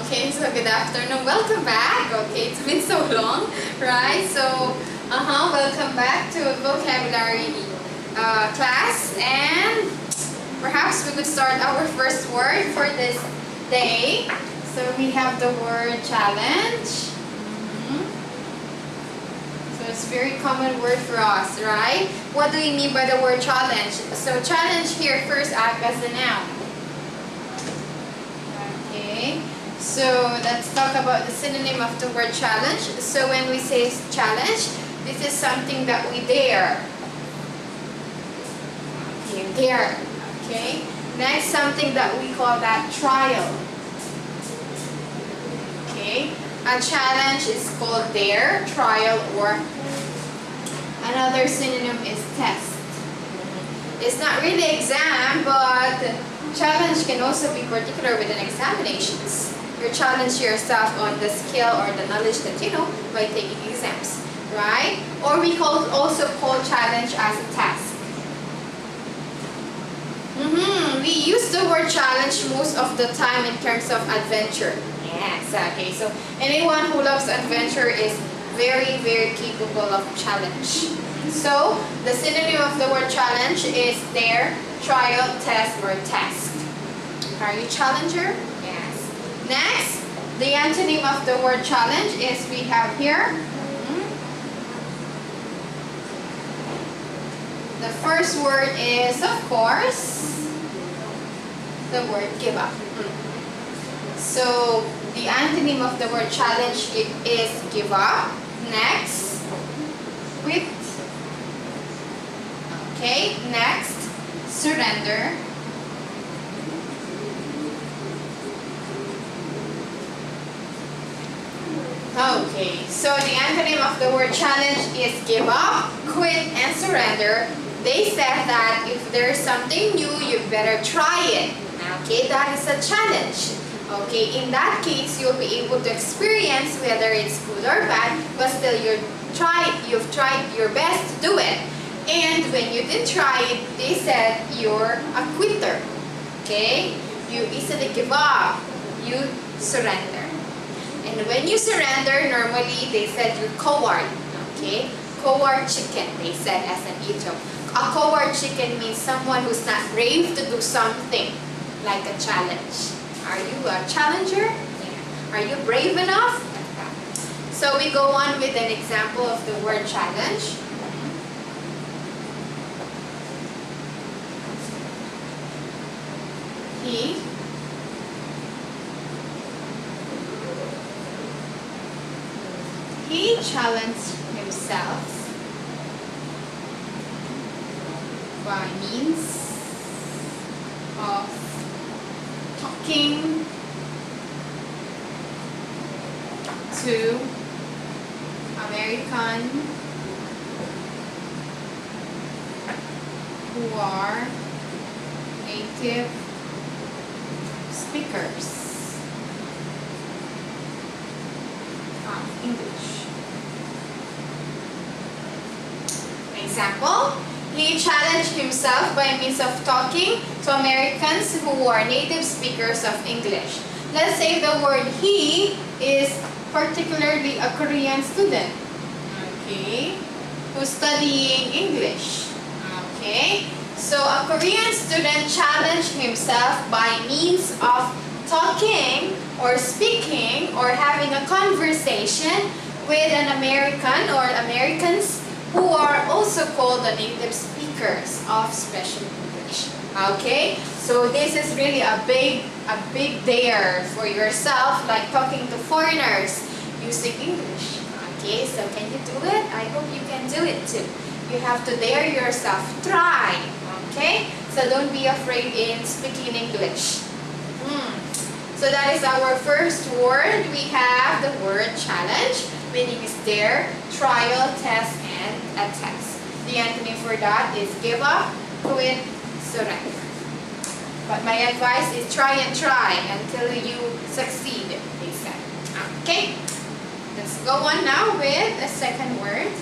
Okay, so good afternoon. Welcome back. Okay, it's been so long, right? So, welcome back to vocabulary class, and perhaps we could start our first word for this day. So we have the word challenge. So it's a very common word for us, right? What do we mean by the word challenge? So challenge here first acts as a noun. Okay, so let's talk about the synonym of the word challenge. So when we say challenge, this is something that we dare. Okay, dare. Okay, next, something that we call that trial. Okay, a challenge is called dare, trial, or another synonym is test. It's not really exam, but challenge can also be particular with an examinations. You challenge yourself on the skill or the knowledge that you know by taking exams, right? Or we also call challenge as a task. We use the word challenge most of the time in terms of adventure. Yes, okay. So anyone who loves adventure is very, very capable of challenge. So the synonym of the word challenge is dare, trial, test, or task. Are you challenger? Yes. Next, the antonym of the word challenge is we have here. The first word is, of course, the word give up. So the antonym of the word challenge is give up. Next, quit. Okay, next, surrender. Okay, so the antonym of the word challenge is give up, quit, and surrender. They said that if there's something new, you better try it. Okay, that is a challenge. Okay, in that case, you'll be able to experience whether it's good or bad, but still you've tried your best to do it. And when you didn't try it, they said you're a quitter. Okay, you easily give up, you surrender. And when you surrender, normally they said you're coward. Okay, coward chicken, they said as an idiom. A coward chicken means someone who's not brave to do something like a challenge. Are you a challenger? Yeah. Are you brave enough? So we go on with an example of the word challenge. He challenged himself by means of talking to American who are native speakers of English. Example, he challenged himself by means of talking to Americans who are native speakers of English. Let's say the word he is particularly a Korean student, okay, who's studying English. Okay, so a Korean student challenged himself by means of talking or speaking or having a conversation with an American or Americans who are also called the native speakers of special English. Okay, so this is really a big dare for yourself, like talking to foreigners using English. Okay, so can you do it? I hope you can do it too. You have to dare yourself. Try. Okay, so don't be afraid in speaking English. So that is our first word. We have the word challenge, meaning is dare, trial, test, and a test. The antonym for that is give up, quit, surrender. But my advice is try and try until you succeed, they said. Okay, let's go on now with a second word.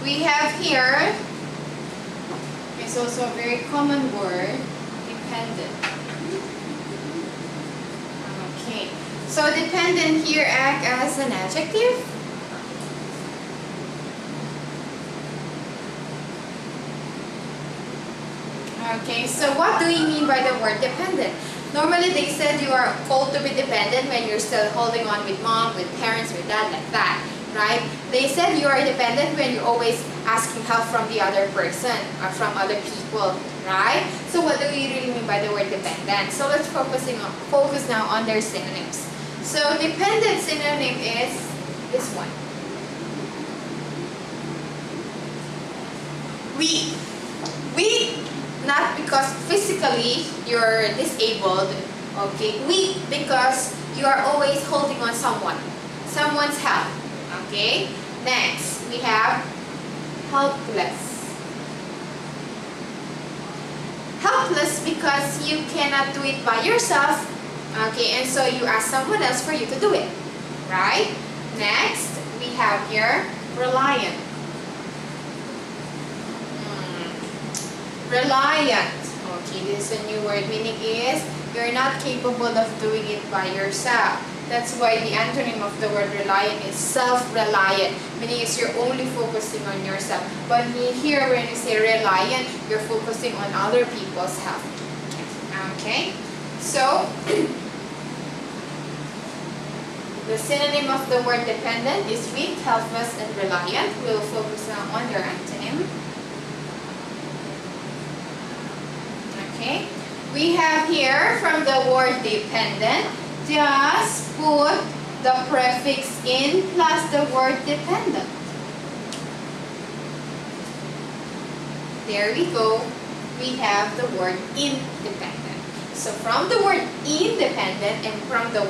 We have here, it's also a very common word, dependent. Okay, so dependent here act as an adjective. Okay, so what do we mean by the word dependent? Normally they said you are called to be dependent when you're still holding on with mom, with parents, with dad, like that, right? They said you are dependent when you're always asking help from the other person or from other people, right? So what do we really mean by the word dependent? So let's focus now on their synonyms. So dependent synonym is this one. Weak. Weak. Not because physically you're disabled, okay? Weak because you are always holding on someone's help, okay? Next, we have helpless. Helpless because you cannot do it by yourself, okay? And so you ask someone else for you to do it, right? Next, we have here reliant. Reliant. Okay, this is a new word. Meaning is you're not capable of doing it by yourself. That's why the antonym of the word reliant is self-reliant. Meaning is you're only focusing on yourself. But here when you say reliant, you're focusing on other people's help. Okay? So, the synonym of the word dependent is weak, helpless, and reliant. We'll focus now on their antonym. Okay, we have here from the word dependent, just put the prefix in plus the word dependent. There we go. We have the word independent. So from the word independent and from the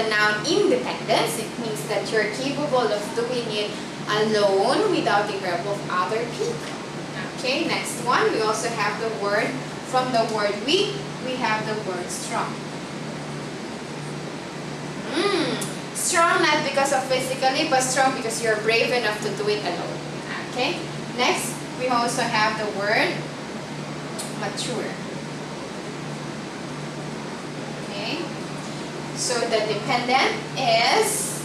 noun independence, it means that you're capable of doing it alone without the help of other people. Okay, next one, we also have the word, from the word weak, we have the word strong. Strong not because of physically, but strong because you're brave enough to do it alone. Okay, next, we also have the word mature. Okay, so the dependent is,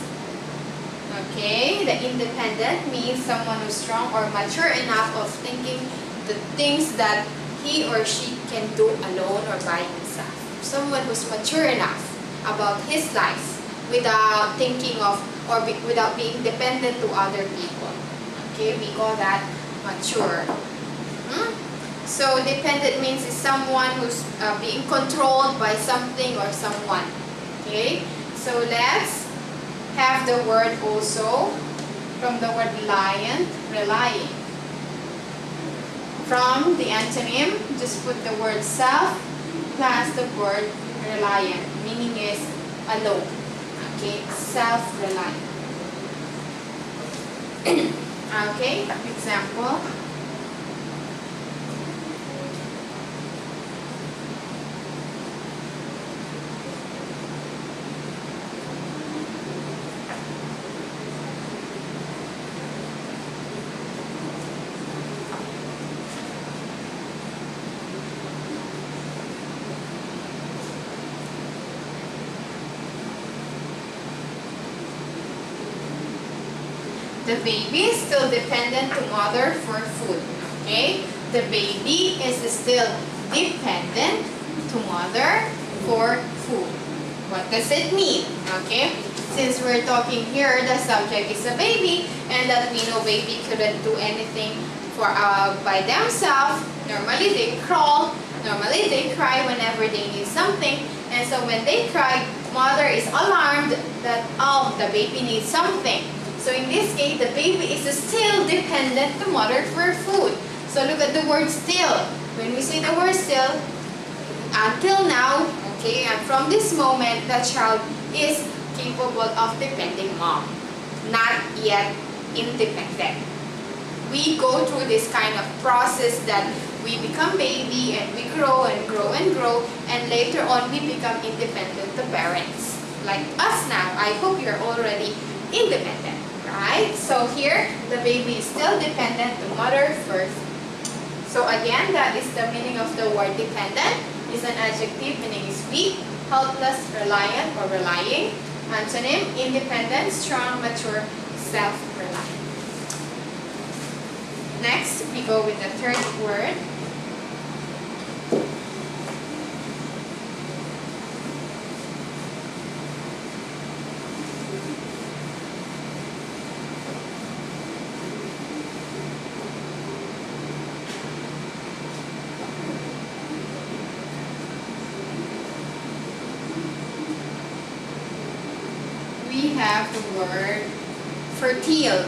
okay, the independent means someone who's strong or mature enough of thinking the things that he or she can do alone or by himself. Someone who's mature enough about his life without thinking of or without being dependent to other people. Okay, we call that mature. So dependent means is someone who's being controlled by something or someone. Okay, so let's have the word also from the word reliant, relying. From the antonym, just put the word self plus the word reliant, meaning is alone. Okay, self-reliant. Okay, example. The baby is still dependent to mother for food. Okay? The baby is still dependent to mother for food. What does it mean? Okay? Since we're talking here, the subject is a baby, and that we know baby couldn't do anything for by themselves. Normally they crawl. Normally they cry whenever they need something. And so when they cry, mother is alarmed that, oh, the baby needs something. So in this case, the baby is still dependent to mother for food. So look at the word still. When we say the word still, until now, okay, and from this moment, the child is capable of depending mom. Not yet independent. We go through this kind of process that we become baby and we grow and grow and grow, and later on we become independent to parents. Like us now, I hope you're already independent. right? So here, the baby is still dependent to mother first. So again, that is the meaning of the word dependent. It's an adjective meaning is weak, helpless, reliant, or relying. Antonym, independent, strong, mature, self-reliant. Next, we go with the third word. We have the word fertile.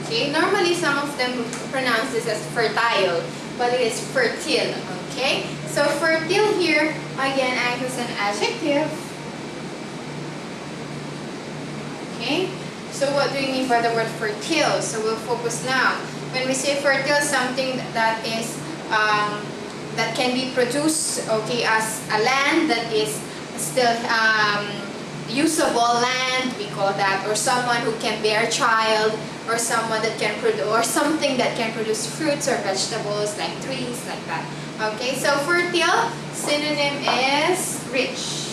Okay, normally some of them pronounce this as fertile, but it is fertile. Okay, so fertile here again acts as an adjective. Okay, so what do you mean by the word fertile? So we'll focus now. When we say fertile, something that is that can be produced, okay, as a land that is still usable land, we call that, or someone who can bear child, or someone that can produce, or something that can produce fruits or vegetables like trees, like that. Okay, so fertile synonym is rich.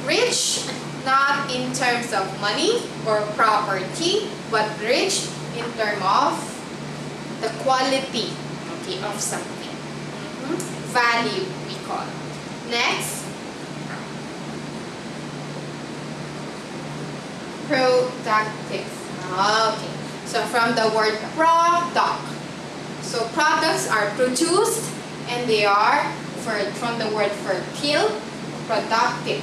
Rich, not in terms of money or property, but rich in terms of the quality, okay, of something. Value, we call it. Next, productive. Okay, so from the word product. So products are produced, and they are from the word fertile, productive,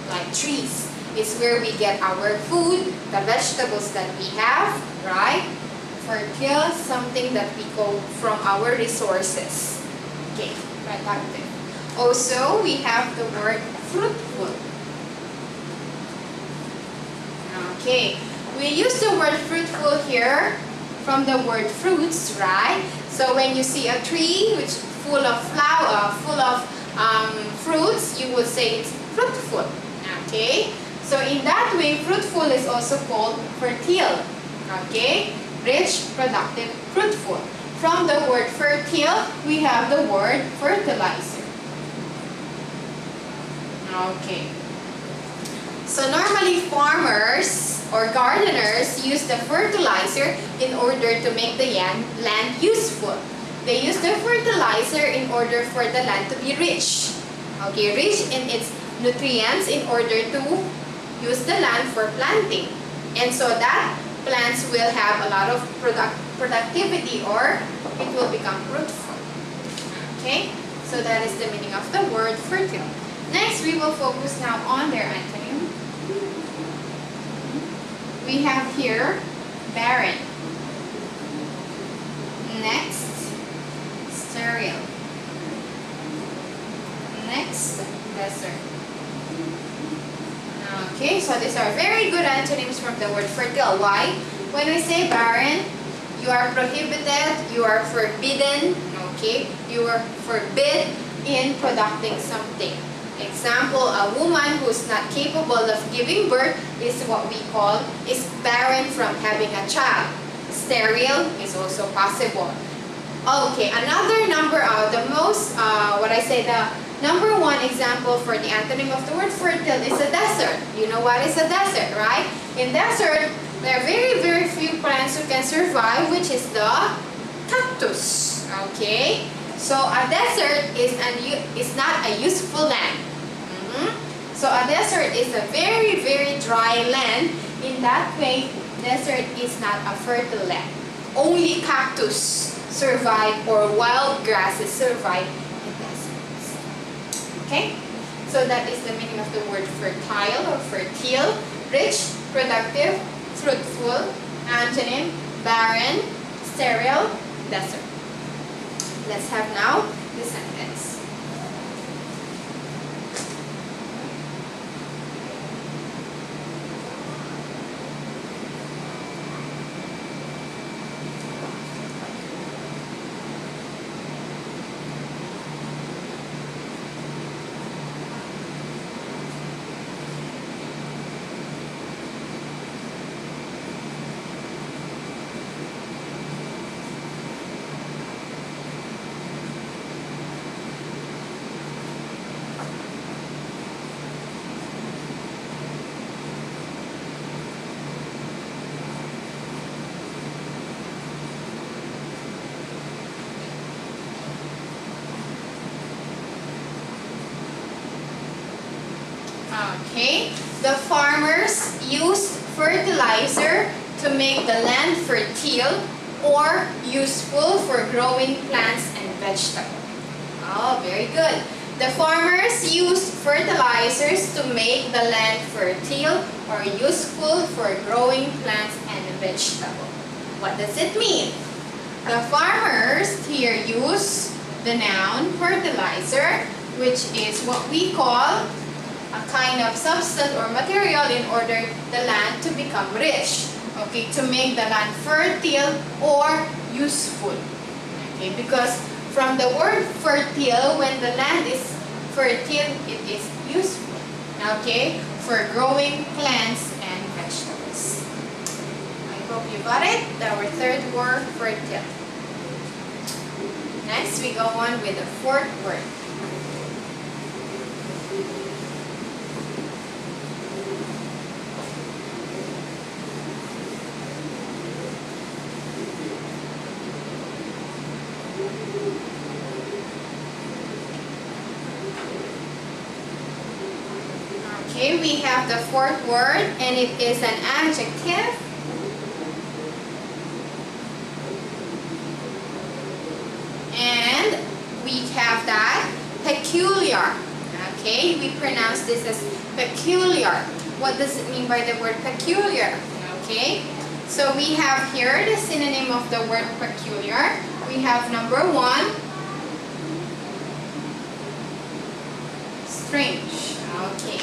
like trees. It's where we get our food, the vegetables that we have, right? Fertile, something that we go from our resources. Okay, productive. Also, we have the word fruitful. Okay, we use the word fruitful here from the word fruits, right? So when you see a tree which full of fruits, you would say it's fruitful. Okay, so in that way, fruitful is also called fertile. Okay, rich, productive, fruitful. From the word fertile, we have the word fertilizer. Okay. So normally farmers or gardeners use the fertilizer in order to make the land useful. They use the fertilizer in order for the land to be rich. Okay, rich in its nutrients in order to use the land for planting. And so that plants will have a lot of productivity, or it will become fruitful. Okay, so that is the meaning of the word fertile. Next, we will focus now on their antonym. We have here barren. Next, sterile. Next, desert. Okay, so these are very good antonyms from the word fertile. Why? When we say barren, you are prohibited, you are forbidden, okay? You are forbid in producing something. Example, a woman who's not capable of giving birth is what we call is barren from having a child. Sterile is also possible. Okay, another number, the number one example for the antonym of the word fertile is a desert. You know what is a desert, right? In desert, there are very, very few plants who can survive, which is the cactus. Okay, so a desert is not a useful land. So a desert is a very, very dry land. In that way, desert is not a fertile land. Only cactus survive, or wild grasses survive in deserts. Okay? So that is the meaning of the word fertile or fertile. Rich, productive, fruitful. Antonym, barren, sterile, desert. Let's have now the sentence. Okay, the farmers used fertilizer to make the land fertile or useful for growing plants and vegetables. Oh, very good. The farmers used fertilizers to make the land fertile or useful for growing plants and vegetables. What does it mean? The farmers here use the noun fertilizer, which is what we call a kind of substance or material in order the land to become rich. Okay, to make the land fertile or useful. Okay, because from the word fertile, when the land is fertile, it is useful. Okay, for growing plants and vegetables. I hope you got it. Our third word, fertile. Next, we go on with the fourth word. Okay, we have the fourth word, and it is an adjective. And we have that peculiar. Okay, we pronounce this as peculiar. What does it mean by the word peculiar? Okay, so we have here the synonym of the word peculiar. We have number one, strange. Okay.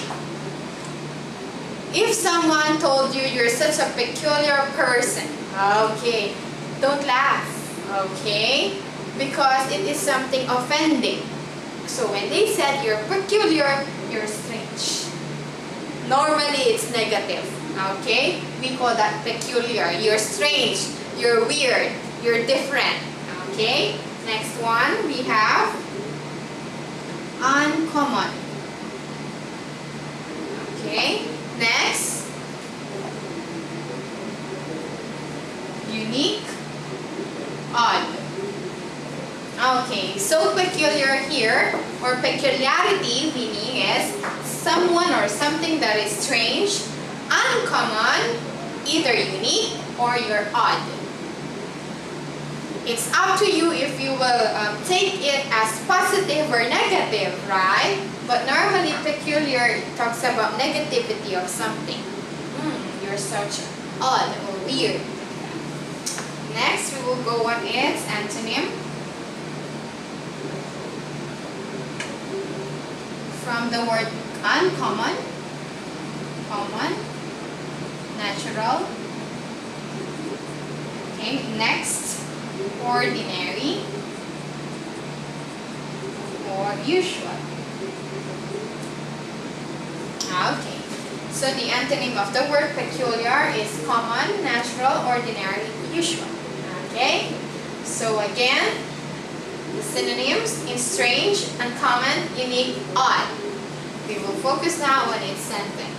If someone told you you're such a peculiar person, okay, don't laugh, okay, because it is something offending. So when they said you're peculiar, you're strange. Normally it's negative, okay? We call that peculiar. You're strange, you're weird, you're different, okay? Next one, we have uncommon. Okay, next, unique, odd. Okay, so peculiar here, or peculiarity meaning is someone or something that is strange, uncommon, either unique or you're odd. It's up to you if you will take it as positive or negative, right? But normally peculiar talks about negativity of something. You're such odd or weird. Next, we will go on its antonym. From the word uncommon, common, natural. Okay, next, ordinary or usual. Okay, so the antonym of the word peculiar is common, natural, ordinary, usual. Okay, so again, the synonyms in strange, uncommon, unique, odd. We will focus now on its sentence.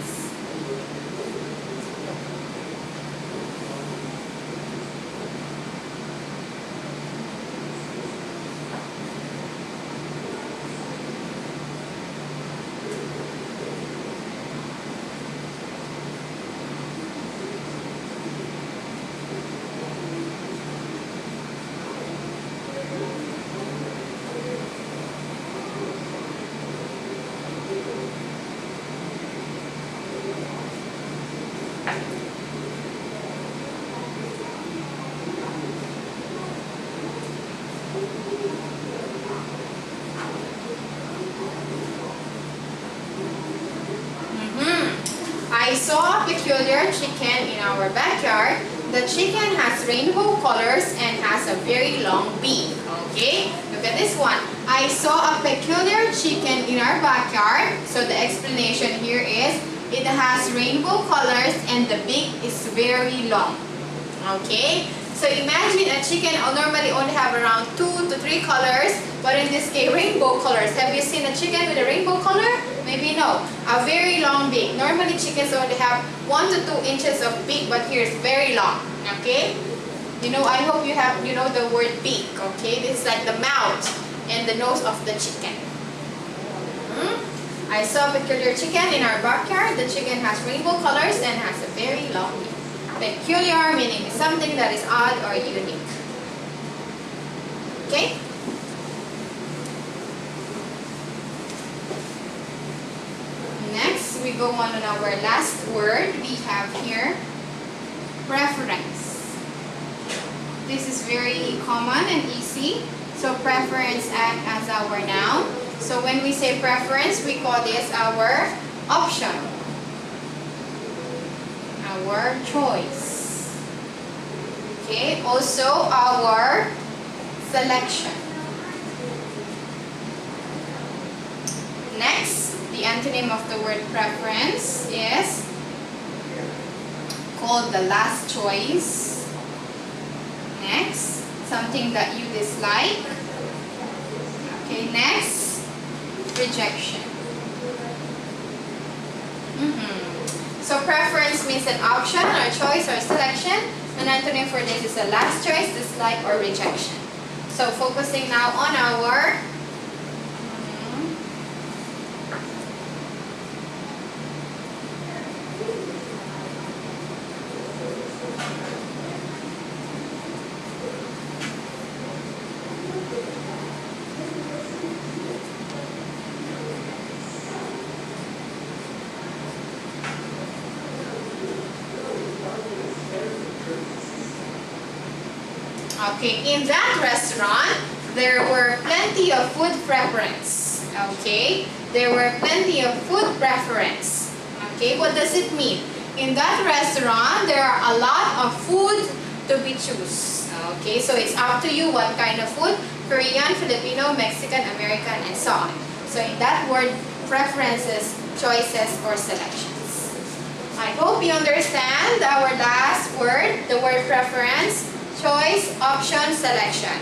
I saw a peculiar chicken in our backyard. The chicken has rainbow colors and has a very long beak. Okay, look at this one. I saw a peculiar chicken in our backyard. So the explanation here is it has rainbow colors and the beak is very long. Okay, so imagine a chicken normally only have around 2 to 3 colors, but in this case rainbow colors. Have you seen a chicken with a rainbow color? Maybe no. A very long beak. Normally chickens only have 1 to 2 inches of beak, but here it's very long. Okay? You know, I hope you know the word beak. Okay? This is like the mouth and the nose of the chicken. I saw a peculiar chicken in our backyard. The chicken has rainbow colors and has a very long beak. Peculiar meaning something that is odd or unique. Okay? Next, we go on our last word. We have here preference. This is very common and easy. So preference act as our noun. So when we say preference, we call this our option, our choice. Okay, also our selection. Next, the antonym of the word preference is called the last choice. Next, something that you dislike. Okay, next, rejection. So preference means an option or choice or selection. An antonym for this is a last choice, dislike, or rejection. So focusing now on our okay, in that restaurant, there were plenty of food preference. Okay, there were plenty of food preference. Okay, what does it mean? In that restaurant, there are a lot of food to be choose. Okay, so it's up to you what kind of food: Korean, Filipino, Mexican, American, and so on. So in that word, preferences, choices, or selections. I hope you understand our last word, the word preference, choice, option, selection.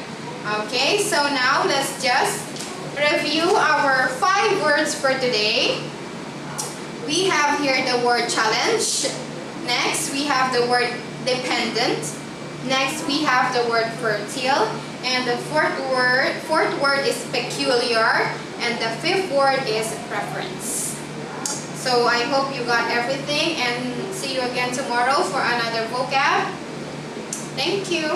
Okay, so now let's just review our 5 words for today. We have here the word challenge. Next, we have the word dependent. Next, we have the word fertile. And the fourth word is peculiar. And the 5th word is preference. So I hope you got everything, and see you again tomorrow for another vocab. Thank you.